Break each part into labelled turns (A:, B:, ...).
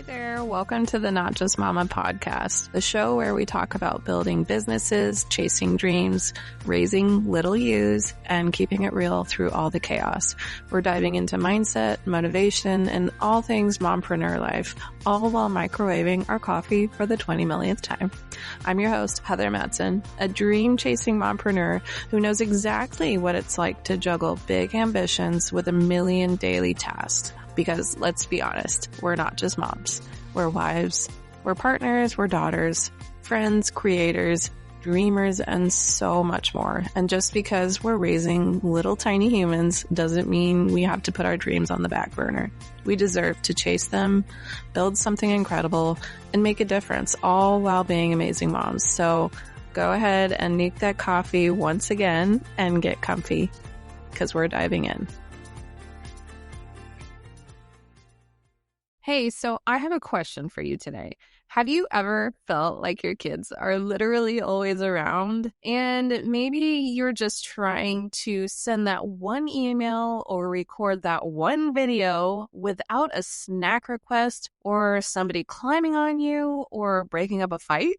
A: Hey there, welcome to the Not Just Mama podcast, the show where we talk about building businesses, chasing dreams, raising little yous, and keeping it real through all the chaos. We're diving into mindset, motivation, and all things mompreneur life, all while microwaving our coffee for the 20 millionth time. I'm your host, Heather Madsen, a dream-chasing mompreneur who knows exactly what it's like to juggle big ambitions with a million daily tasks. Because let's be honest, we're not just moms. We're wives, we're partners, we're daughters, friends, creators, dreamers, and so much more. And just because we're raising little tiny humans doesn't mean we have to put our dreams on the back burner. We deserve to chase them, build something incredible, and make a difference, all while being amazing moms. So go ahead and nuke that coffee once again and get comfy, because we're diving in. Hey, so I have a question for you today. Have you ever felt like your kids are literally always around and maybe you're just trying to send that one email or record that one video without a snack request or somebody climbing on you or breaking up a fight?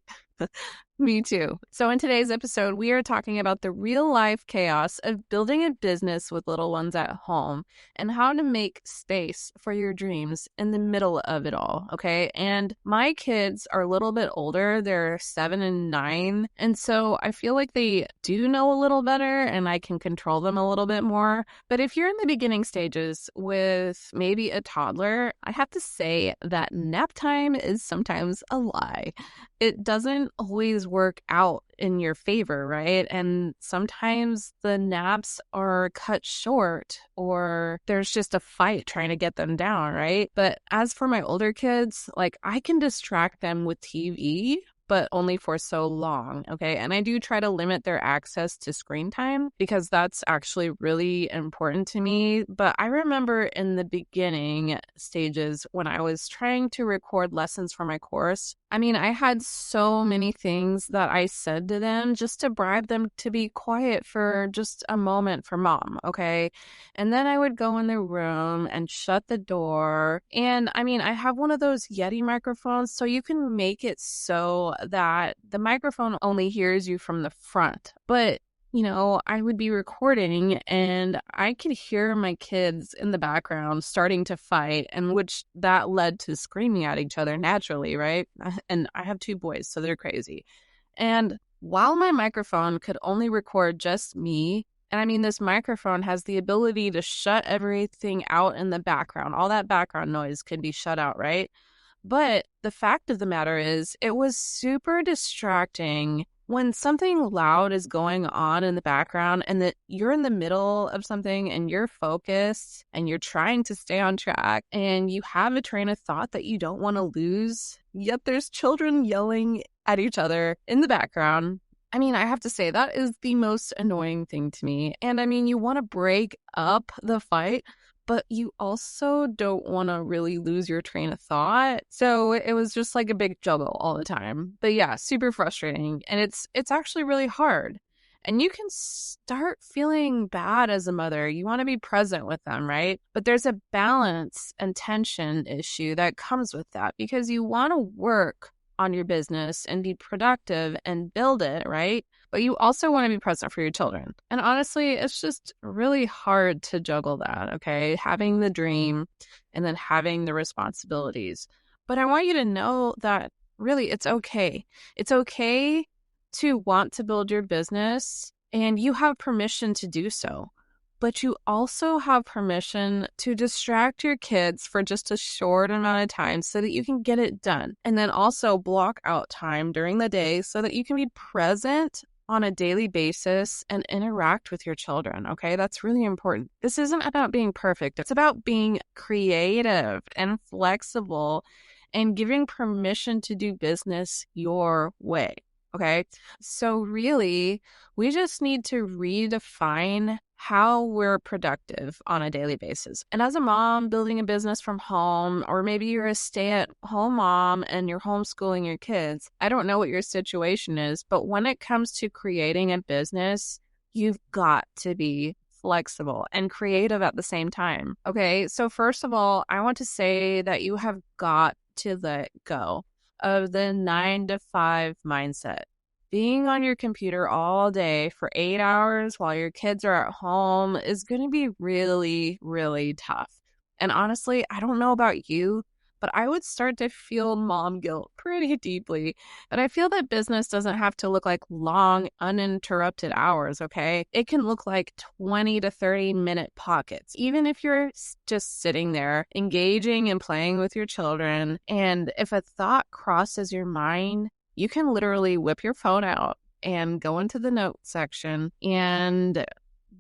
A: Me too. So in today's episode, we are talking about the real life chaos of building a business with little ones at home and how to make space for your dreams in the middle of it all. Okay. And my kids are a little bit older. They're 7 and 9. And so I feel like they do know a little better and I can control them a little bit more. But if you're in the beginning stages with maybe a toddler, I have to say that nap time is sometimes a lie. It doesn't always work out in your favor, right? And sometimes the naps are cut short or there's just a fight trying to get them down, right? But as for my older kids, like I can distract them with TV, but only for so long, okay? And I do try to limit their access to screen time because that's actually really important to me. But I remember in the beginning stages when I was trying to record lessons for my course, I had so many things that I said to them just to bribe them to be quiet for just a moment for mom, okay? And then I would go in the room and shut the door. And I have one of those Yeti microphones, so you can make it so that the microphone only hears you from the front. But I would be recording and I could hear my kids in the background starting to fight, and which that led to screaming at each other naturally, right? And I have 2 boys, so they're crazy. And while my microphone could only record just me, and this microphone has the ability to shut everything out in the background. All that background noise can be shut out, right? But the fact of the matter is, it was super distracting when something loud is going on in the background and that you're in the middle of something and you're focused and you're trying to stay on track and you have a train of thought that you don't want to lose, yet there's children yelling at each other in the background. I have to say that is the most annoying thing to me. And you want to break up the fight, but you also don't want to really lose your train of thought. So it was just like a big juggle all the time. But yeah, super frustrating. And it's actually really hard. And you can start feeling bad as a mother. You want to be present with them, right? But there's a balance and tension issue that comes with that because you want to work on your business and be productive and build it, right? But you also want to be present for your children. And honestly, it's just really hard to juggle that, okay? Having the dream and then having the responsibilities. But I want you to know that really it's okay. It's okay to want to build your business and you have permission to do so. But you also have permission to distract your kids for just a short amount of time so that you can get it done. And then also block out time during the day so that you can be present on a daily basis and interact with your children, okay? That's really important. This isn't about being perfect. It's about being creative and flexible and giving permission to do business your way, okay? So really, we just need to redefine how we're productive on a daily basis. And as a mom building a business from home, or maybe you're a stay-at-home mom and you're homeschooling your kids, I don't know what your situation is, but when it comes to creating a business, you've got to be flexible and creative at the same time. Okay, so first of all, I want to say that you have got to let go of the 9 to 5 mindset. Being on your computer all day for 8 hours while your kids are at home is going to be really, really tough. And honestly, I don't know about you, but I would start to feel mom guilt pretty deeply. But I feel that business doesn't have to look like long, uninterrupted hours, okay? It can look like 20 to 30-minute pockets, even if you're just sitting there engaging and playing with your children. And if a thought crosses your mind, you can literally whip your phone out and go into the note section and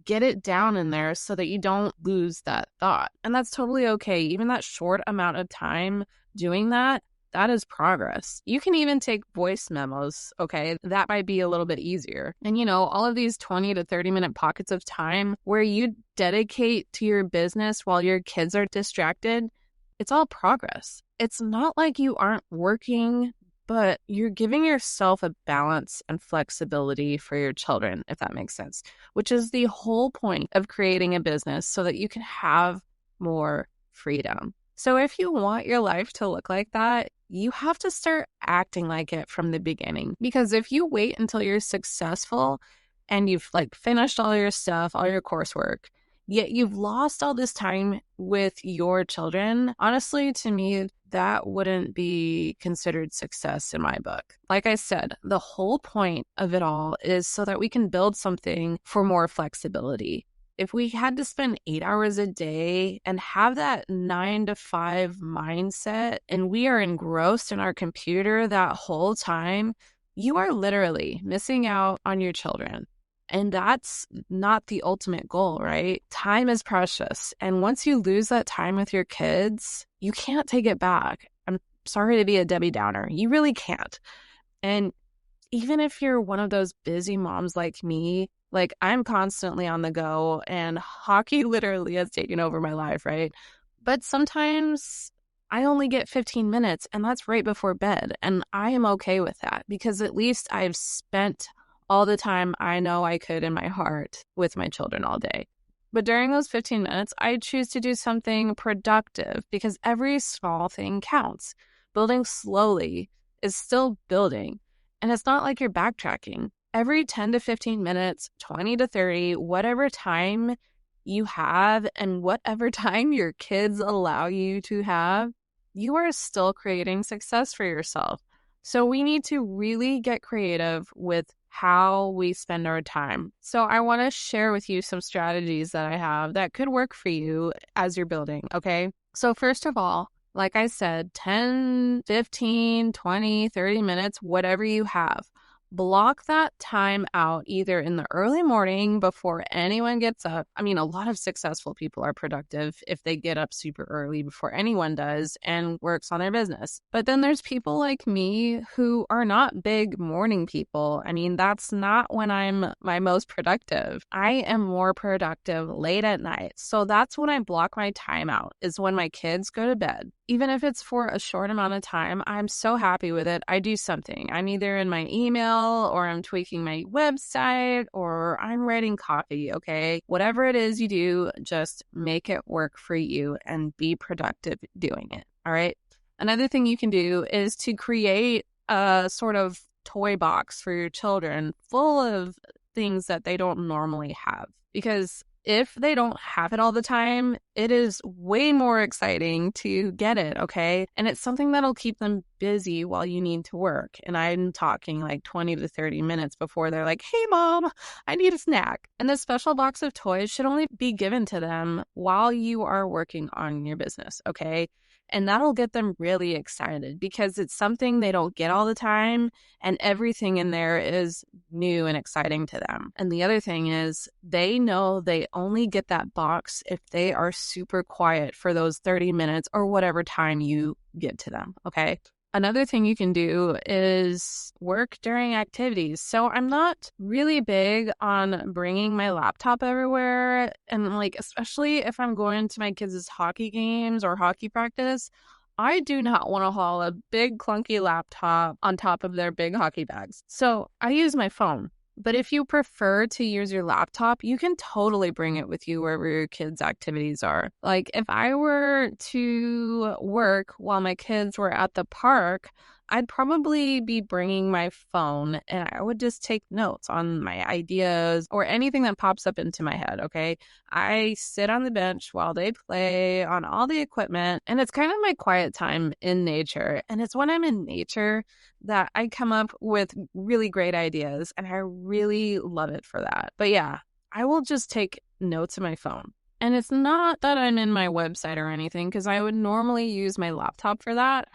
A: get it down in there so that you don't lose that thought. And that's totally okay. Even that short amount of time doing that, that is progress. You can even take voice memos, okay? That might be a little bit easier. And all of these 20 to 30-minute pockets of time where you dedicate to your business while your kids are distracted, it's all progress. It's not like you aren't working, but you're giving yourself a balance and flexibility for your children, if that makes sense, which is the whole point of creating a business so that you can have more freedom. So if you want your life to look like that, you have to start acting like it from the beginning. Because if you wait until you're successful and you've finished all your stuff, all your coursework, yet you've lost all this time with your children, honestly, to me, that wouldn't be considered success in my book. Like I said, the whole point of it all is so that we can build something for more flexibility. If we had to spend 8 hours a day and have that 9 to 5 mindset, and we are engrossed in our computer that whole time, you are literally missing out on your children. And that's not the ultimate goal, right? Time is precious. And once you lose that time with your kids, you can't take it back. I'm sorry to be a Debbie Downer. You really can't. And even if you're one of those busy moms like me, I'm constantly on the go and hockey literally has taken over my life, right? But sometimes I only get 15 minutes and that's right before bed. And I am okay with that because at least I've spent all the time I know I could in my heart with my children all day. But during those 15 minutes, I choose to do something productive because every small thing counts. Building slowly is still building. And it's not like you're backtracking. Every 10 to 15 minutes, 20 to 30, whatever time you have and whatever time your kids allow you to have, you are still creating success for yourself. So we need to really get creative with how we spend our time. So I want to share with you some strategies that I have that could work for you as you're building, okay? So first of all, like I said, 10, 15, 20, 30 minutes, whatever you have. Block that time out either in the early morning before anyone gets up. I mean, a lot of successful people are productive if they get up super early before anyone does and works on their business. But then there's people like me who are not big morning people. I mean, that's not when I'm my most productive. I am more productive late at night. So that's when I block my time out, is when my kids go to bed. Even if it's for a short amount of time, I'm so happy with it. I do something. I'm either in my email or I'm tweaking my website or I'm writing copy, okay? Whatever it is you do, just make it work for you and be productive doing it, all right? Another thing you can do is to create a sort of toy box for your children full of things that they don't normally have. Because if they don't have it all the time, it is way more exciting to get it, okay? And it's something that'll keep them busy while you need to work. And I'm talking 20 to 30 minutes before they're like, hey, Mom, I need a snack. And this special box of toys should only be given to them while you are working on your business, okay? And that'll get them really excited because it's something they don't get all the time and everything in there is new and exciting to them. And the other thing is they know they only get that box if they are super quiet for those 30 minutes or whatever time you get to them, okay? Another thing you can do is work during activities. So I'm not really big on bringing my laptop everywhere. And especially if I'm going to my kids' hockey games or hockey practice, I do not want to haul a big clunky laptop on top of their big hockey bags. So I use my phone. But if you prefer to use your laptop, you can totally bring it with you wherever your kids' activities are. Like if I were to work while my kids were at the park, I'd probably be bringing my phone and I would just take notes on my ideas or anything that pops up into my head, okay? I sit on the bench while they play on all the equipment, and it's kind of my quiet time in nature. And it's when I'm in nature that I come up with really great ideas, and I really love it for that. But yeah, I will just take notes in my phone. And it's not that I'm in my website or anything, because I would normally use my laptop for that.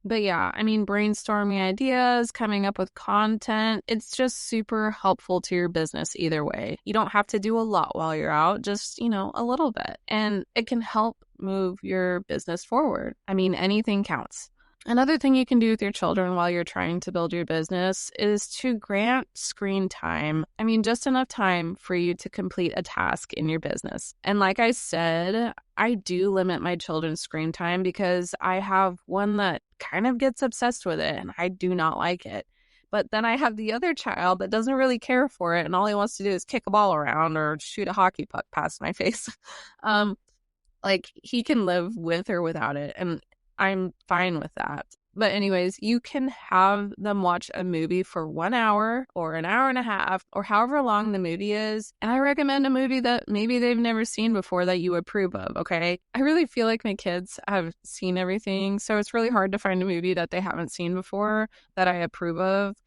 A: But yeah, I mean, brainstorming ideas, coming up with content, it's just super helpful to your business either way. You don't have to do a lot while you're out, just, a little bit. And it can help move your business forward. I mean, anything counts. Another thing you can do with your children while you're trying to build your business is to grant screen time. I mean, just enough time for you to complete a task in your business. And like I said, I do limit my children's screen time because I have one that kind of gets obsessed with it and I do not like it. But then I have the other child that doesn't really care for it and all he wants to do is kick a ball around or shoot a hockey puck past my face. Like he can live with or without it, and I'm fine with that. But anyways, you can have them watch a movie for 1 hour or an hour and a half or however long the movie is. And I recommend a movie that maybe they've never seen before that you approve of, okay? I really feel like my kids have seen everything, so it's really hard to find a movie that they haven't seen before that I approve of.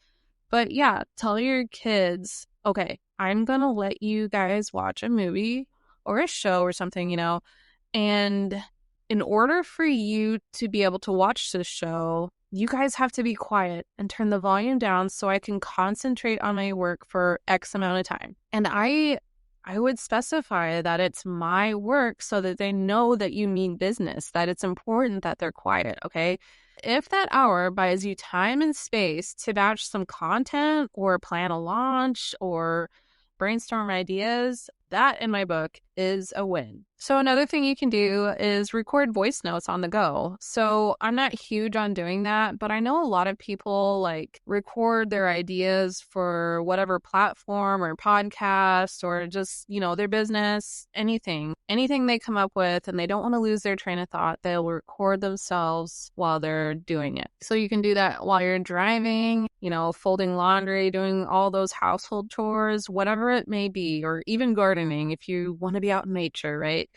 A: But yeah, tell your kids, okay, I'm going to let you guys watch a movie or a show or something, and in order for you to be able to watch this show, you guys have to be quiet and turn the volume down so I can concentrate on my work for X amount of time. And I would specify that it's my work so that they know that you mean business, that it's important that they're quiet, okay? If that hour buys you time and space to batch some content or plan a launch or brainstorm ideas, that in my book is a win. So another thing you can do is record voice notes on the go. So I'm not huge on doing that, but I know a lot of people record their ideas for whatever platform or podcast or just, their business, anything they come up with, and they don't want to lose their train of thought, they'll record themselves while they're doing it. So you can do that while you're driving, folding laundry, doing all those household chores, whatever it may be, or even gardening if you want to be out in nature, right?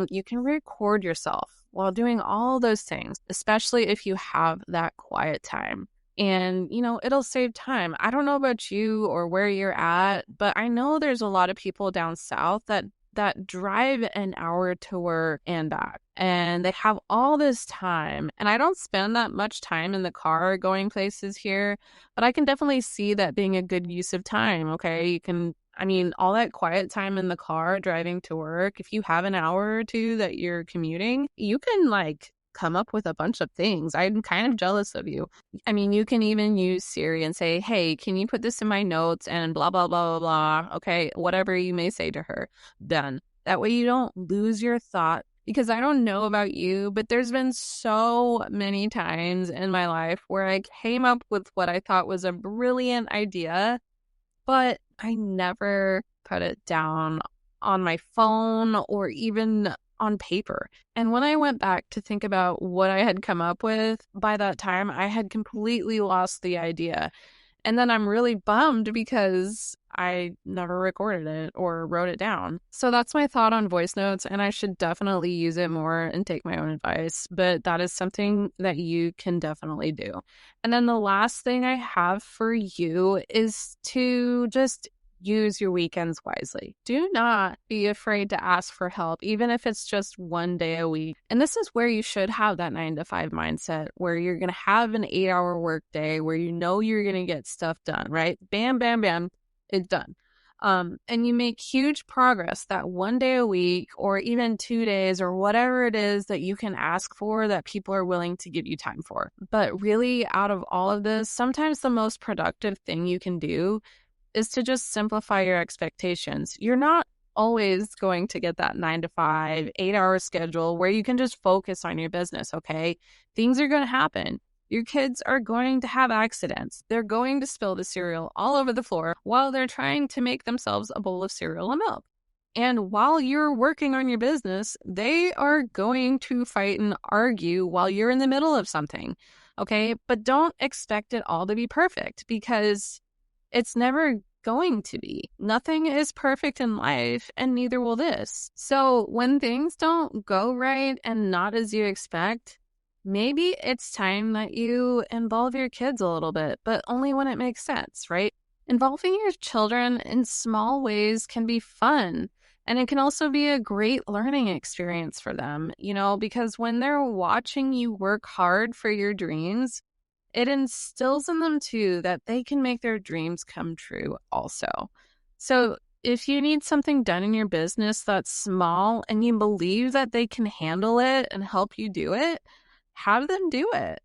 A: You can record yourself while doing all those things, especially if you have that quiet time. And, it'll save time. I don't know about you or where you're at, but I know there's a lot of people down south that drive an hour to work and back, and they have all this time. And I don't spend that much time in the car going places here, but I can definitely see that being a good use of time, okay? All that quiet time in the car driving to work, if you have an hour or two that you're commuting, you can come up with a bunch of things. I'm kind of jealous of you. You can even use Siri and say, hey, can you put this in my notes and blah, blah, blah, blah, blah. Okay, whatever you may say to her, done. That way you don't lose your thought. Because I don't know about you, but there's been so many times in my life where I came up with what I thought was a brilliant idea, but I never put it down on my phone or even on paper. And when I went back to think about what I had come up with, by that time, I had completely lost the idea. And then I'm really bummed because I never recorded it or wrote it down. So that's my thought on voice notes, and I should definitely use it more and take my own advice. But that is something that you can definitely do. And then the last thing I have for you is to just use your weekends wisely. Do not be afraid to ask for help, even if it's just one day a week. And this is where you should have that 9 to 5 mindset, where you're going to have an 8-hour work day, where you're going to get stuff done, right? Bam, bam, bam, it's done. And you make huge progress that one day a week or even 2 days or whatever it is that you can ask for that people are willing to give you time for. But really, out of all of this, sometimes the most productive thing you can do is to just simplify your expectations. You're not always going to get that 9 to 5, 8-hour schedule where you can just focus on your business, okay? Things are going to happen. Your kids are going to have accidents. They're going to spill the cereal all over the floor while they're trying to make themselves a bowl of cereal and milk. And while you're working on your business, they are going to fight and argue while you're in the middle of something. Okay. But don't expect it all to be perfect, because it's never going to be. Nothing is perfect in life, and neither will this. So when things don't go right and not as you expect, maybe it's time that you involve your kids a little bit, but only when it makes sense, right? Involving your children in small ways can be fun. And it can also be a great learning experience for them, because when they're watching you work hard for your dreams, it instills in them too that they can make their dreams come true also. So if you need something done in your business that's small and you believe that they can handle it and help you do it, have them do it.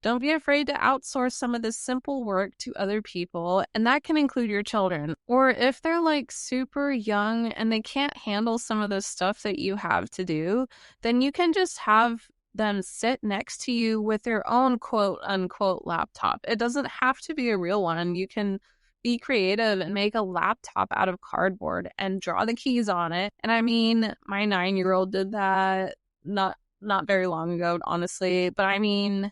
A: Don't be afraid to outsource some of this simple work to other people, and that can include your children. Or if they're like super young and they can't handle some of the stuff that you have to do, then you can just have them sit next to you with their own quote unquote laptop. It doesn't have to be a real one. You can be creative and make a laptop out of cardboard and draw the keys on it. And I mean, my 9-year-old did that not very long ago, honestly, but I mean,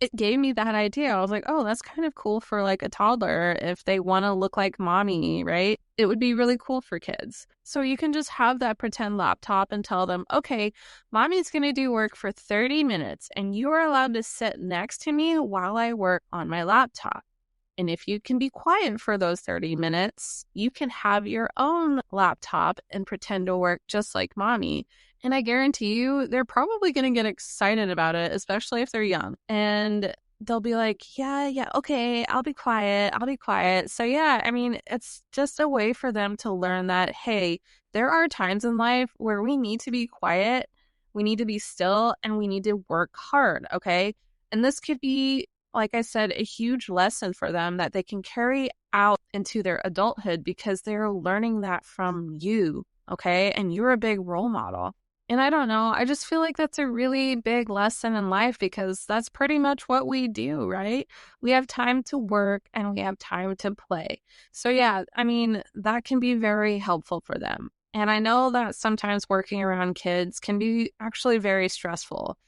A: it gave me that idea. I was like, oh, that's kind of cool for like a toddler if they want to look like mommy, right? It would be really cool for kids. So you can just have that pretend laptop and tell them, okay, mommy's going to do work for 30 minutes and you are allowed to sit next to me while I work on my laptop. And if you can be quiet for those 30 minutes, you can have your own laptop and pretend to work just like mommy. And I guarantee you, they're probably going to get excited about it, especially if they're young. And they'll be like, yeah, okay, I'll be quiet. So yeah, I mean, it's just a way for them to learn that, hey, there are times in life where we need to be quiet, we need to be still, and we need to work hard, okay? And this could be, like I said, a huge lesson for them that they can carry out into their adulthood because they're learning that from you, okay? And you're a big role model. And I don't know, I just feel like that's a really big lesson in life because that's pretty much what we do, right? We have time to work and we have time to play. So yeah, I mean, that can be very helpful for them. And I know that sometimes working around kids can be actually very stressful.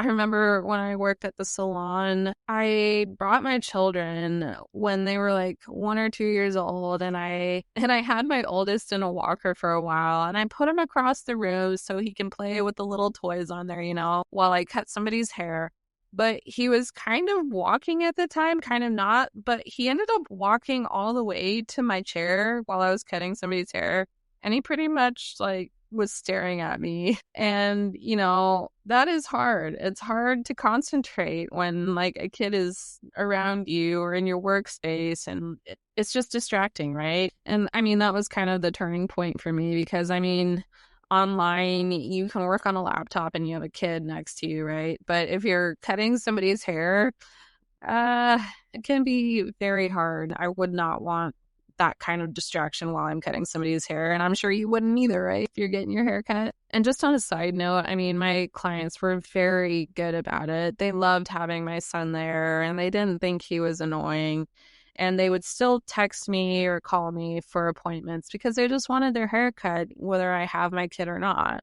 A: I remember when I worked at the salon, I brought my children when they were like 1 or 2 years old, and I had my oldest in a walker for a while, and I put him across the room so he can play with the little toys on there, while I cut somebody's hair. But he was kind of walking at the time, kind of not, but he ended up walking all the way to my chair while I was cutting somebody's hair, and he pretty much like was staring at me. And, that is hard. It's hard to concentrate when like a kid is around you or in your workspace, and it's just distracting, right? And I mean, that was kind of the turning point for me because I mean, online, you can work on a laptop and you have a kid next to you, right? But if you're cutting somebody's hair, it can be very hard. I would not want that kind of distraction while I'm cutting somebody's hair. And I'm sure you wouldn't either, right? If you're getting your hair cut. And just on a side note, I mean, my clients were very good about it. They loved having my son there and they didn't think he was annoying. And they would still text me or call me for appointments because they just wanted their hair cut, whether I have my kid or not.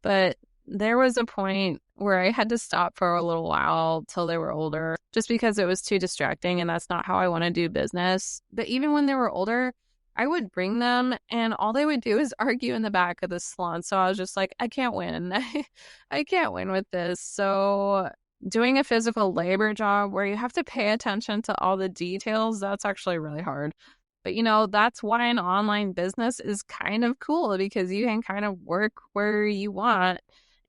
A: But there was a point where I had to stop for a little while till they were older, just because it was too distracting and that's not how I want to do business. But even when they were older, I would bring them and all they would do is argue in the back of the salon. So I was just like, I can't win. I can't win with this. So doing a physical labor job where you have to pay attention to all the details, that's actually really hard. But, that's why an online business is kind of cool because you can kind of work where you want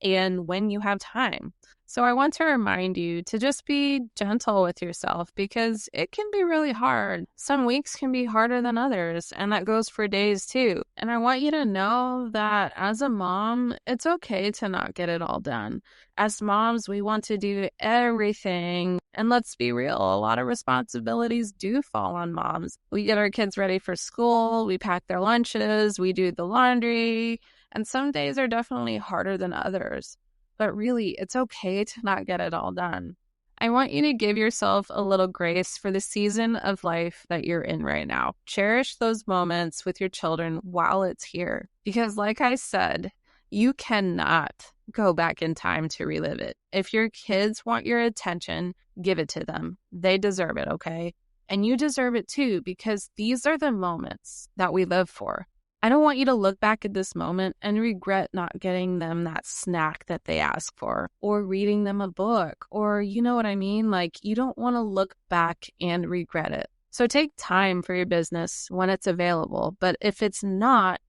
A: and when you have time. So I want to remind you to just be gentle with yourself because it can be really hard. Some weeks can be harder than others, and that goes for days too. And I want you to know that as a mom, it's okay to not get it all done. As moms, we want to do everything. And let's be real, a lot of responsibilities do fall on moms. We get our kids ready for school, we pack their lunches, we do the laundry, and some days are definitely harder than others. But really, it's okay to not get it all done. I want you to give yourself a little grace for the season of life that you're in right now. Cherish those moments with your children while it's here. Because like I said, you cannot go back in time to relive it. If your kids want your attention, give it to them. They deserve it, okay? And you deserve it too, because these are the moments that we live for. I don't want you to look back at this moment and regret not getting them that snack that they ask for, or reading them a book, or you know what I mean? Like, you don't want to look back and regret it. So take time for your business when it's available. But if it's not,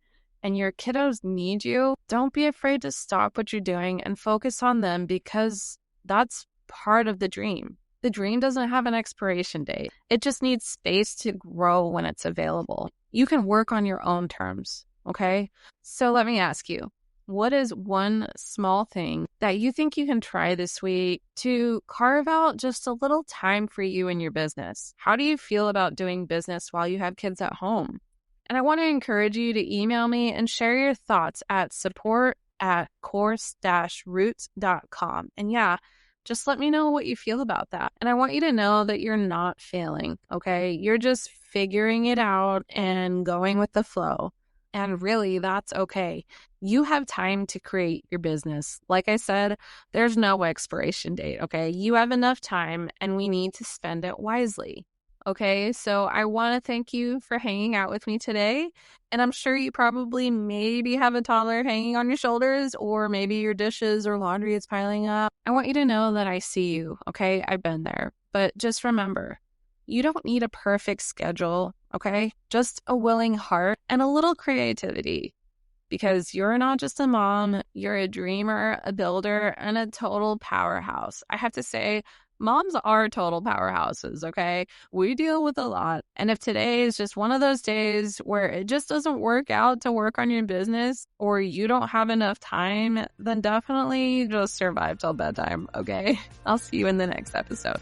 A: and your kiddos need you, don't be afraid to stop what you're doing and focus on them, because that's part of the dream. The dream doesn't have an expiration date. It just needs space to grow when it's available. You can work on your own terms, okay? So let me ask you, what is one small thing that you think you can try this week to carve out just a little time for you and your business? How do you feel about doing business while you have kids at home? And I want to encourage you to email me and share your thoughts at support@course-roots.com. And yeah, just let me know what you feel about that. And I want you to know that you're not failing, okay? You're just figuring it out and going with the flow. And really, that's okay. You have time to create your business. Like I said, there's no expiration date, okay? You have enough time, and we need to spend it wisely. Okay, so I want to thank you for hanging out with me today. And I'm sure you probably maybe have a toddler hanging on your shoulders, or maybe your dishes or laundry is piling up. I want you to know that I see you, okay? I've been there. But just remember, you don't need a perfect schedule, okay? Just a willing heart and a little creativity. Because you're not just a mom, you're a dreamer, a builder, and a total powerhouse. I have to say, moms are total powerhouses, okay? We deal with a lot. And if today is just one of those days where it just doesn't work out to work on your business, or you don't have enough time, then definitely just survive till bedtime, okay? I'll see you in the next episode.